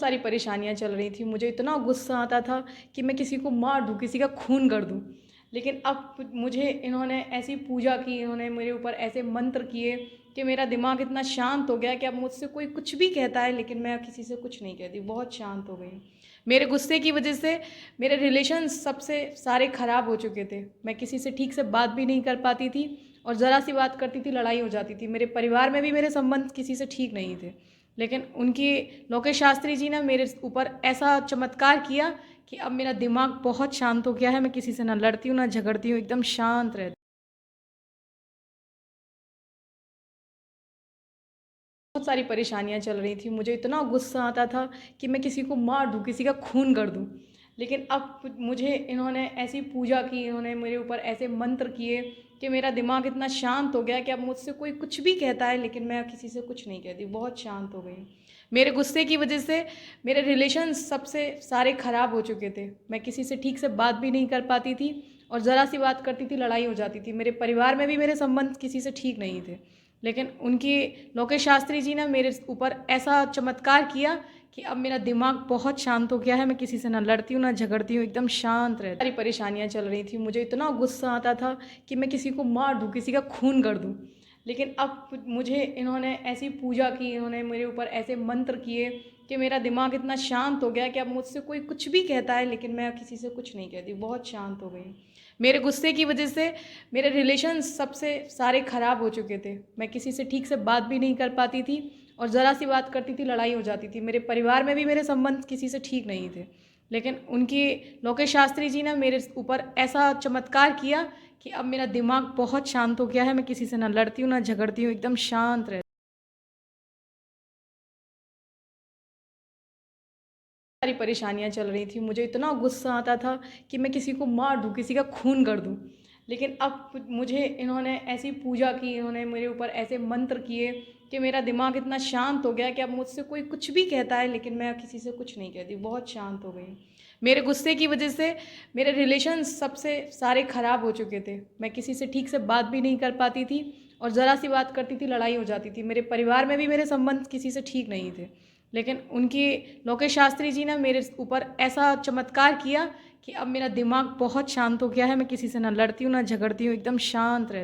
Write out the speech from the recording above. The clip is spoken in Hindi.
बहुत सारी परेशानियाँ चल रही थी। मुझे इतना गुस्सा आता था कि मैं किसी को मार दूँ, किसी का खून कर दूँ। लेकिन अब मुझे इन्होंने ऐसी पूजा की, इन्होंने मेरे ऊपर ऐसे मंत्र किए कि मेरा दिमाग इतना शांत हो गया कि अब मुझसे कोई कुछ भी कहता है लेकिन मैं किसी से कुछ नहीं कहती, बहुत शांत हो गई हूँ। मेरे गुस्से की वजह से मेरे रिलेशन सबसे सारे ख़राब हो चुके थे। मैं किसी से ठीक से बात भी नहीं कर पाती थी और ज़रा सी बात करती थी लड़ाई हो जाती थी। मेरे परिवार में भी मेरे संबंध किसी से ठीक नहीं थे। लेकिन उनकी लोकेश शास्त्री जी ने मेरे ऊपर ऐसा चमत्कार किया कि अब मेरा दिमाग बहुत शांत हो गया है। मैं किसी से ना लड़ती हूँ, ना झगड़ती हूँ, एकदम शांत रहती हूँ। बहुत सारी परेशानियाँ चल रही थी। मुझे इतना गुस्सा आता था कि मैं किसी को मार दूँ, किसी का खून कर दूँ। लेकिन अब मुझे इन्होंने ऐसी पूजा की, इन्होंने मेरे ऊपर ऐसे मंत्र किए कि मेरा दिमाग इतना शांत हो गया कि अब मुझसे कोई कुछ भी कहता है लेकिन मैं किसी से कुछ नहीं कहती, बहुत शांत हो गई हूँ। मेरे गुस्से की वजह से मेरे रिलेशन सबसे सारे ख़राब हो चुके थे। मैं किसी से ठीक से बात भी नहीं कर पाती थी और ज़रा सी बात करती थी लड़ाई हो जाती थी। मेरे परिवार में भी मेरे संबंध किसी से ठीक नहीं थे। लेकिन उनकी लोकेश शास्त्री जी ने मेरे ऊपर ऐसा चमत्कार किया कि अब मेरा दिमाग बहुत शांत हो गया है। मैं किसी से ना लड़ती हूँ, ना झगड़ती हूँ, एकदम शांत रहती हूँ। सारी परेशानियाँ चल रही थी। मुझे इतना गुस्सा आता था कि मैं किसी को मार दूँ, किसी का खून कर दूँ। लेकिन अब मुझे इन्होंने ऐसी पूजा की, इन्होंने मेरे ऊपर ऐसे मंत्र किए कि मेरा दिमाग इतना शांत हो गया कि अब मुझसे कोई कुछ भी कहता है लेकिन मैं किसी से कुछ नहीं कहती, बहुत शांत हो गई हूँ। मेरे गुस्से की वजह से मेरे रिलेशन सबसे सारे ख़राब हो चुके थे। मैं किसी से ठीक से बात भी नहीं कर पाती थी और ज़रा सी बात करती थी लड़ाई हो जाती थी। मेरे परिवार में भी मेरे संबंध किसी से ठीक नहीं थे। लेकिन उनकी लोकेश शास्त्री जी ने मेरे ऊपर ऐसा चमत्कार किया कि अब मेरा दिमाग बहुत शांत हो गया है। मैं किसी से ना लड़ती हूँ, ना झगड़ती हूँ, एकदम शांत रहती हूँ। सारी परेशानियाँ चल रही थी। मुझे इतना गुस्सा आता था कि मैं किसी को मार दूँ, किसी का खून कर दूँ। लेकिन अब मुझे इन्होंने ऐसी पूजा की, इन्होंने मेरे ऊपर ऐसे मंत्र किए कि मेरा दिमाग इतना शांत हो गया कि अब मुझसे कोई कुछ भी कहता है लेकिन मैं किसी से कुछ नहीं कहती, बहुत शांत हो गई हूँ। मेरे गुस्से की वजह से मेरे रिलेशन सबसे सारे ख़राब हो चुके थे। मैं किसी से ठीक से बात भी नहीं कर पाती थी और ज़रा सी बात करती थी लड़ाई हो जाती थी। मेरे परिवार में भी मेरे संबंध किसी से ठीक नहीं थे। लेकिन उनकी लोकेश शास्त्री जी ने मेरे ऊपर ऐसा चमत्कार किया कि अब मेरा दिमाग बहुत शांत हो गया है। मैं किसी से ना लड़ती हूँ, ना झगड़ती हूँ, एकदम शांत रहती हूँ।